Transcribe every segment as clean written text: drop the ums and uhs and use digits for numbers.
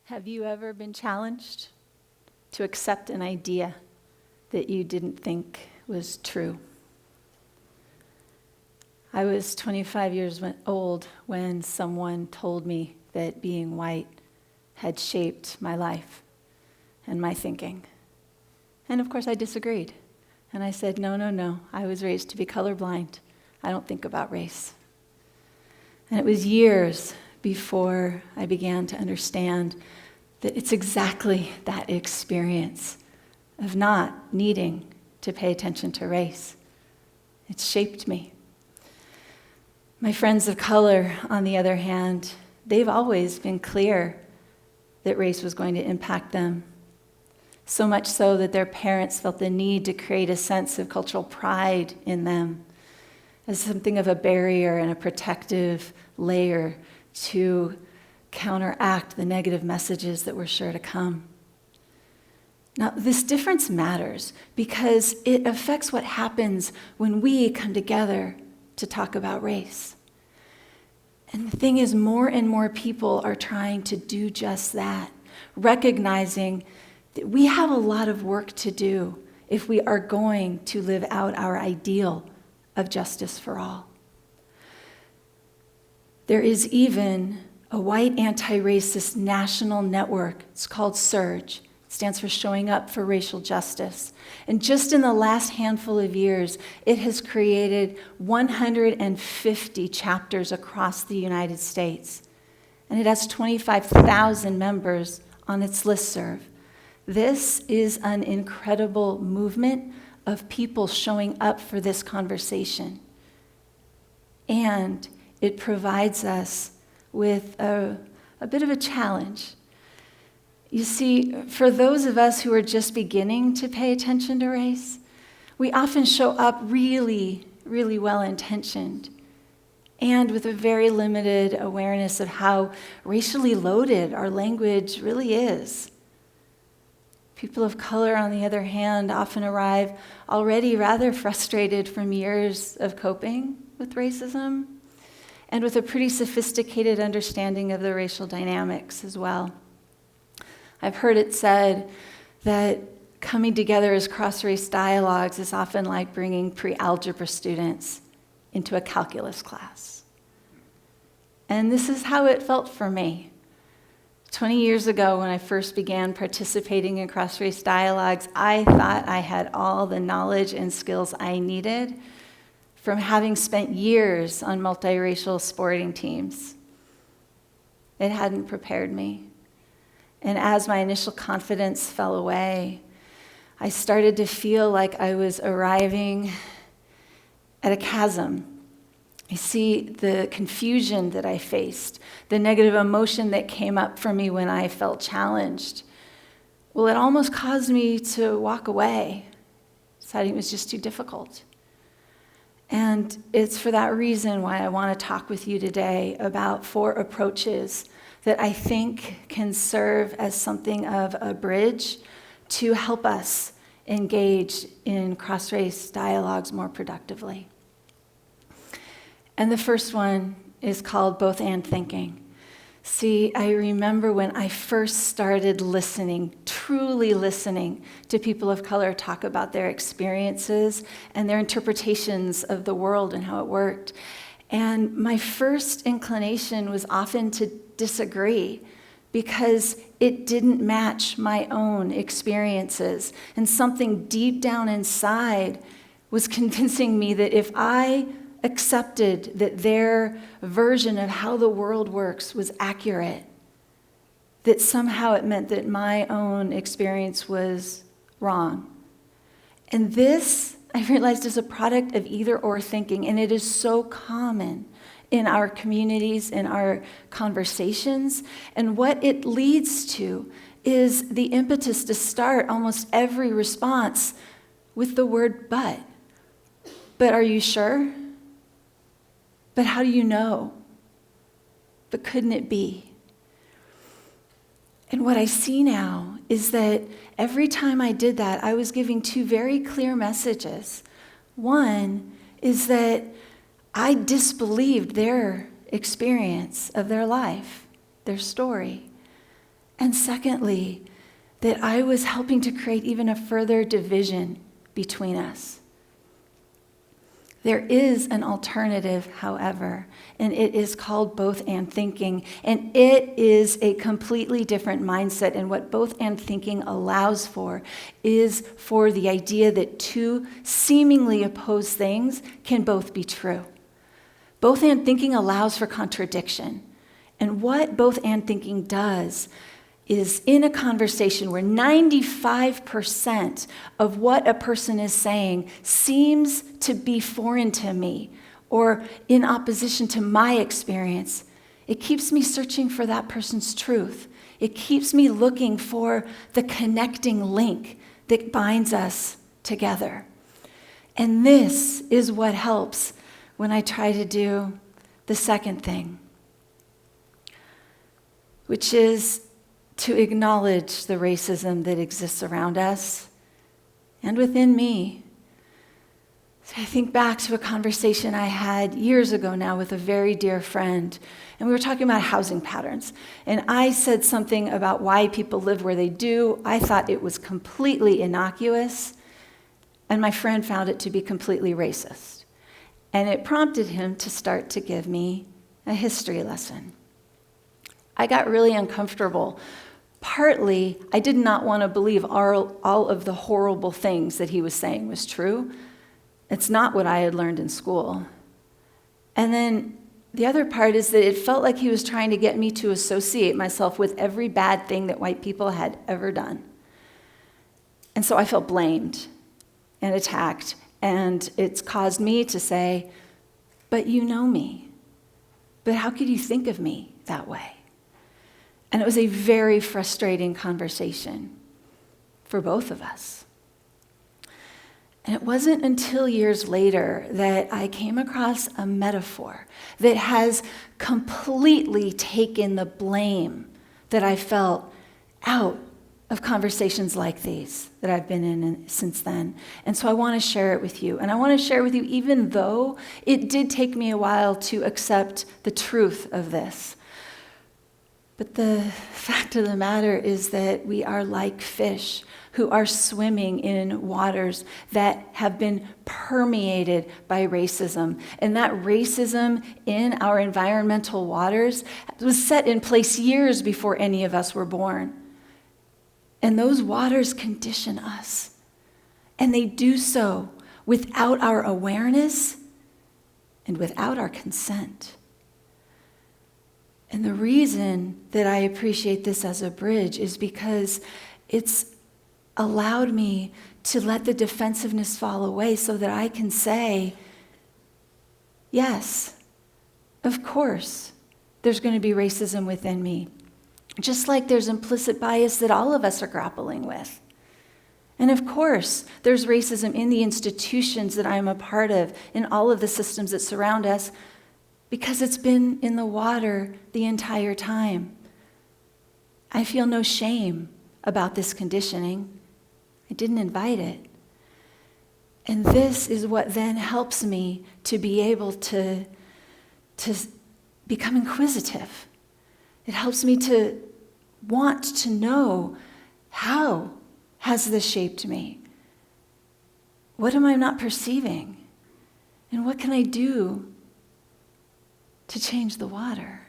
Have you ever been challenged to accept an idea that you didn't think was true? I was 25 years old when someone told me that being white had shaped my life and my thinking. And of course I disagreed. And I said, no, I was raised to be colorblind. I don't think about race. And it was years before I began to understand that it's exactly that experience of not needing to pay attention to race. It's shaped me. My friends of color, on the other hand, they've always been clear that race was going to impact them. So much so that their parents felt the need to create a sense of cultural pride in them as something of a barrier and a protective layer to counteract the negative messages that were sure to come. Now, this difference matters because it affects what happens when we come together to talk about race. And the thing is, more and more people are trying to do just that, recognizing that we have a lot of work to do if we are going to live out our ideal of justice for all. There is even a white anti-racist national network. It's called SURJ. It stands for Showing Up for Racial Justice. And just in the last handful of years, it has created 150 chapters across the United States. And it has 25,000 members on its listserv. This is an incredible movement of people showing up for this conversation. And it provides us with a bit of a challenge. You see, for those of us who are just beginning to pay attention to race, we often show up really, really well-intentioned and with a very limited awareness of how racially loaded our language really is. People of color, on the other hand, often arrive already rather frustrated from years of coping with racism and with a pretty sophisticated understanding of the racial dynamics as well. I've heard it said that coming together as cross-race dialogues is often like bringing pre-algebra students into a calculus class. And this is how it felt for me. 20 years ago, when I first began participating in cross-race dialogues, I thought I had all the knowledge and skills I needed from having spent years on multiracial sporting teams. It hadn't prepared me. And as my initial confidence fell away, I started to feel like I was arriving at a chasm. You see, the confusion that I faced, the negative emotion that came up for me when I felt challenged, well, it almost caused me to walk away, deciding it was just too difficult. And it's for that reason why I want to talk with you today about 4 approaches that I think can serve as something of a bridge to help us engage in cross-race dialogues more productively. And the first one is called both and thinking. See, I remember when I first started listening, truly listening to people of color talk about their experiences and their interpretations of the world and how it worked. And my first inclination was often to disagree because it didn't match my own experiences. And something deep down inside was convincing me that if I accepted that their version of how the world works was accurate, that somehow it meant that my own experience was wrong. And this, I realized, is a product of either-or thinking, and it is so common in our communities, in our conversations. And what it leads to is the impetus to start almost every response with the word but. But are you sure? But how do you know? But couldn't it be? And what I see now is that every time I did that, I was giving 2 very clear messages. One is that I disbelieved their experience of their life, their story. And secondly, that I was helping to create even a further division between us. There is an alternative, however, and it is called both and thinking, and it is a completely different mindset, and what both and thinking allows for is for the idea that two seemingly opposed things can both be true. Both and thinking allows for contradiction, and what both and thinking does is in a conversation where 95% of what a person is saying seems to be foreign to me or in opposition to my experience, it keeps me searching for that person's truth. It keeps me looking for the connecting link that binds us together. And this is what helps when I try to do the second thing, which is to acknowledge the racism that exists around us and within me. So I think back to a conversation I had years ago now with a very dear friend, and we were talking about housing patterns. And I said something about why people live where they do. I thought it was completely innocuous, and my friend found it to be completely racist. And it prompted him to start to give me a history lesson. I got really uncomfortable. Partly, I did not want to believe all of the horrible things that he was saying was true. It's not what I had learned in school. And then the other part is that it felt like he was trying to get me to associate myself with every bad thing that white people had ever done. And so I felt blamed and attacked, and it's caused me to say, but you know me. But how could you think of me that way? And it was a very frustrating conversation for both of us. And it wasn't until years later that I came across a metaphor that has completely taken the blame that I felt out of conversations like these that I've been in since then. And so I want to share it with you. And I want to share it with you even though it did take me a while to accept the truth of this. But the fact of the matter is that we are like fish who are swimming in waters that have been permeated by racism. And that racism in our environmental waters was set in place years before any of us were born. And those waters condition us. And they do so without our awareness and without our consent. And the reason that I appreciate this as a bridge is because it's allowed me to let the defensiveness fall away so that I can say, yes, of course, there's going to be racism within me. Just like there's implicit bias that all of us are grappling with. And of course, there's racism in the institutions that I'm a part of, in all of the systems that surround us, because it's been in the water the entire time. I feel no shame about this conditioning. I didn't invite it. And this is what then helps me to be able to become inquisitive. It helps me to want to know, how has this shaped me? What am I not perceiving? And what can I do to change the water?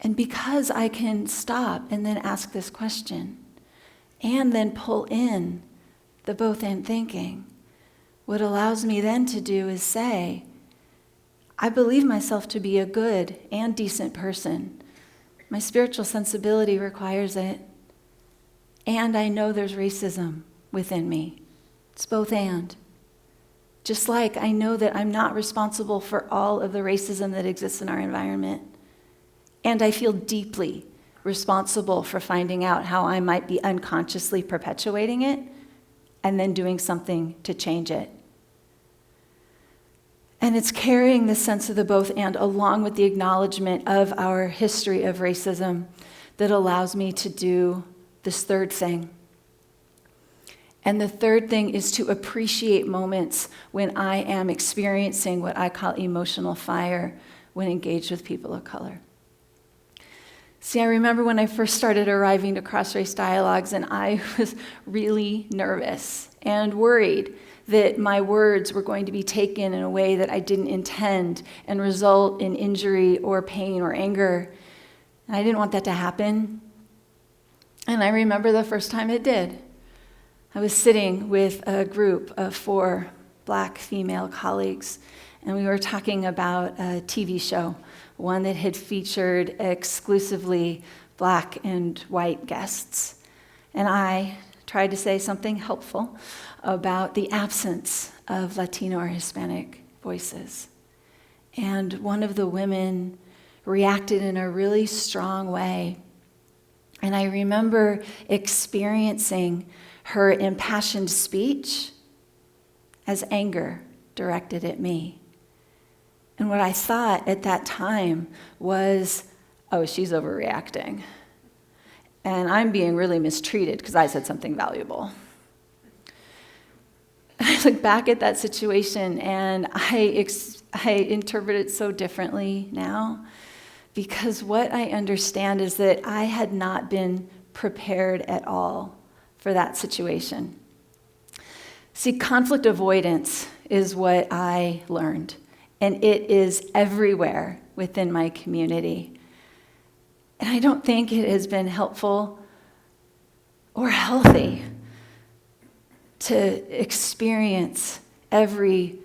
And because I can stop and then ask this question and then pull in the both and thinking, what allows me then to do is say, I believe myself to be a good and decent person. My spiritual sensibility requires it. And I know there's racism within me. It's both and. Just like I know that I'm not responsible for all of the racism that exists in our environment. And I feel deeply responsible for finding out how I might be unconsciously perpetuating it and then doing something to change it. And it's carrying the sense of the both and along with the acknowledgement of our history of racism that allows me to do this third thing. And the third thing is to appreciate moments when I am experiencing what I call emotional fire when engaged with people of color. See, See, I remember when I first started arriving to cross-race dialogues, and I was really nervous and worried that my words were going to be taken in a way that I didn't intend and result in injury or pain or anger. And I didn't want that to happen. And I remember the first time it did. I was sitting with a group of 4 Black female colleagues, and we were talking about a TV show, one that had featured exclusively Black and white guests. And I tried to say something helpful about the absence of Latino or Hispanic voices. And one of the women reacted in a really strong way. And I remember experiencing her impassioned speech as anger directed at me. And what I thought at that time was, oh, she's overreacting. And I'm being really mistreated because I said something valuable. I look back at that situation and I interpret it so differently now, because what I understand is that I had not been prepared at all for that situation. See, conflict avoidance is what I learned, and it is everywhere within my community. And I don't think it has been helpful or healthy to experience every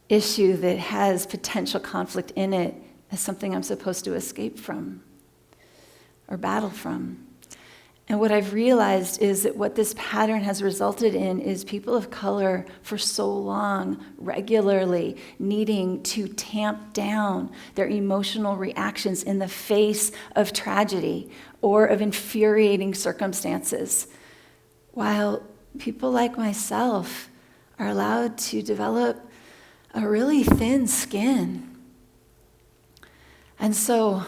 issue that has potential conflict in it as something I'm supposed to escape from or battle from. And what I've realized is that what this pattern has resulted in is people of color for so long regularly needing to tamp down their emotional reactions in the face of tragedy or of infuriating circumstances, while people like myself are allowed to develop a really thin skin. And so,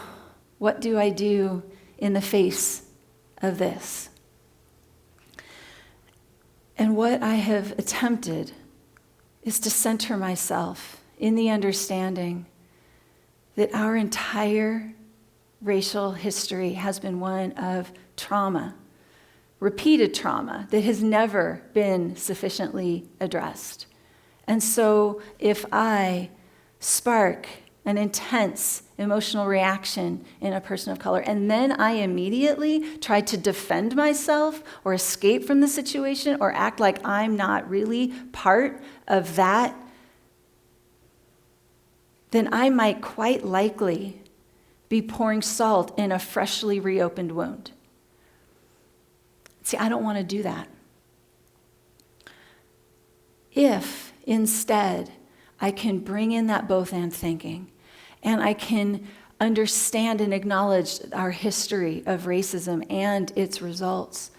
what do I do in the face of this? And what I have attempted is to center myself in the understanding that our entire racial history has been one of trauma, repeated trauma that has never been sufficiently addressed. And so if I spark an intense emotional reaction in a person of color, and then I immediately try to defend myself or escape from the situation or act like I'm not really part of that, then I might quite likely be pouring salt in a freshly reopened wound. See, I don't want to do that. If instead I can bring in that both-and thinking, and I can understand and acknowledge our history of racism and its results,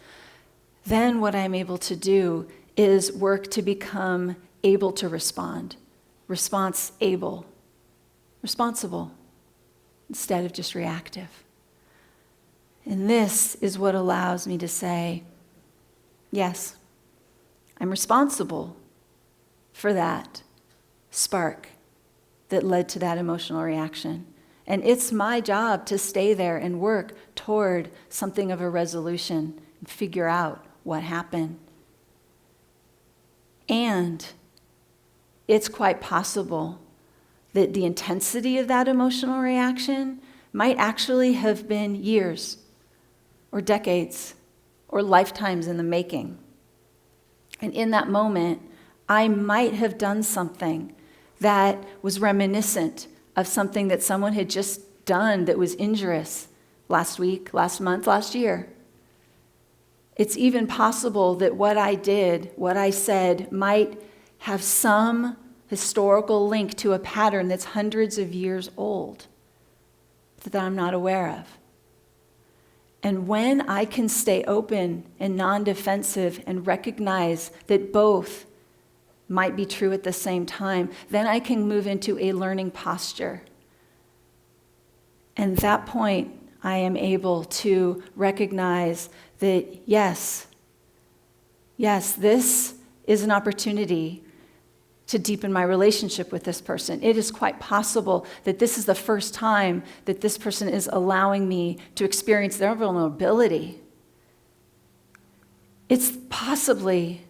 then what I'm able to do is work to become able to respond. Responsible, instead of just reactive. And this is what allows me to say, yes, I'm responsible for that spark that led to that emotional reaction. And it's my job to stay there and work toward something of a resolution and figure out what happened. And it's quite possible that the intensity of that emotional reaction might actually have been years or decades or lifetimes in the making. And in that moment, I might have done something that was reminiscent of something that someone had just done that was injurious last week, last month, last year. It's even possible that what I did, what I said, might have some historical link to a pattern that's hundreds of years old that I'm not aware of. And when I can stay open and non-defensive and recognize that both might be true at the same time, then I can move into a learning posture. And at that point, I am able to recognize that yes, this is an opportunity to deepen my relationship with this person. It is quite possible that this is the first time that this person is allowing me to experience their vulnerability. It's possibly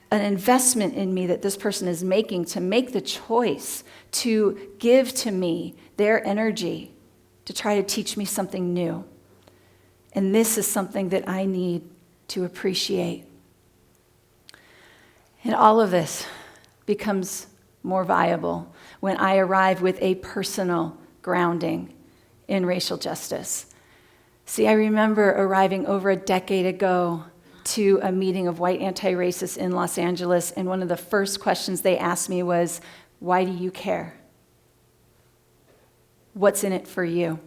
an investment in me that this person is making to make the choice to give to me their energy to try to teach me something new. And this is something that I need to appreciate. And all of this becomes more viable when I arrive with a personal grounding in racial justice. See, I remember arriving over a decade ago to a meeting of white anti-racists in Los Angeles, and one of the first questions they asked me was, "Why do you care? What's in it for you?"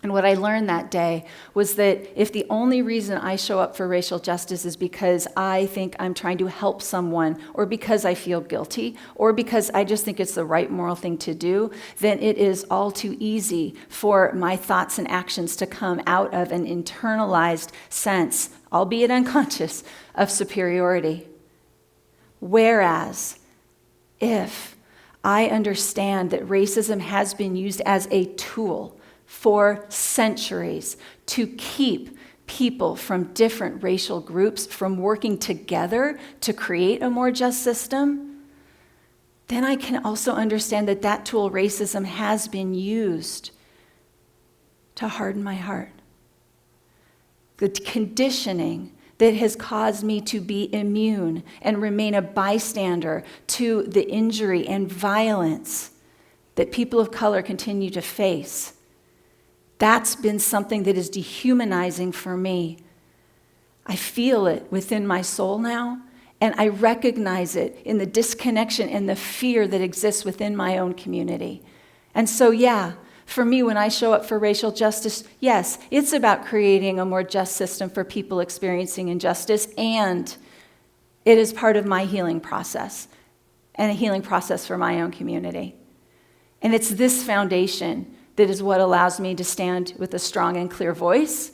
And what I learned that day was that if the only reason I show up for racial justice is because I think I'm trying to help someone, or because I feel guilty, or because I just think it's the right moral thing to do, then it is all too easy for my thoughts and actions to come out of an internalized sense, albeit unconscious, of superiority. Whereas, if I understand that racism has been used as a tool for centuries to keep people from different racial groups from working together to create a more just system, then I can also understand that that tool, racism, has been used to harden my heart. The conditioning that has caused me to be immune and remain a bystander to the injury and violence that people of color continue to face. That's been something that is dehumanizing for me. I feel it within my soul now, and I recognize it in the disconnection and the fear that exists within my own community. And so, yeah, for me, when I show up for racial justice, yes, it's about creating a more just system for people experiencing injustice, and it is part of my healing process, and a healing process for my own community. And it's this foundation that is what allows me to stand with a strong and clear voice,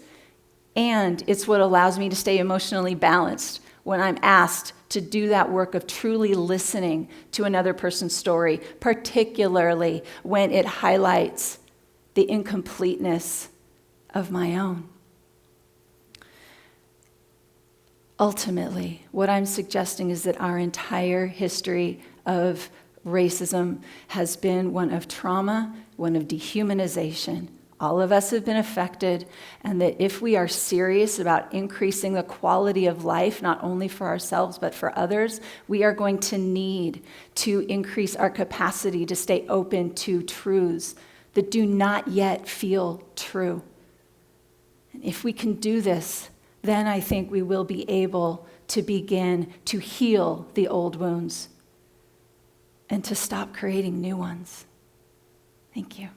and it's what allows me to stay emotionally balanced when I'm asked to do that work of truly listening to another person's story, particularly when it highlights the incompleteness of my own. Ultimately, what I'm suggesting is that our entire history of racism has been one of trauma, one of dehumanization. All of us have been affected, and that if we are serious about increasing the quality of life, not only for ourselves but for others, we are going to need to increase our capacity to stay open to truths that do not yet feel true. And if we can do this, then I think we will be able to begin to heal the old wounds and to stop creating new ones. Thank you.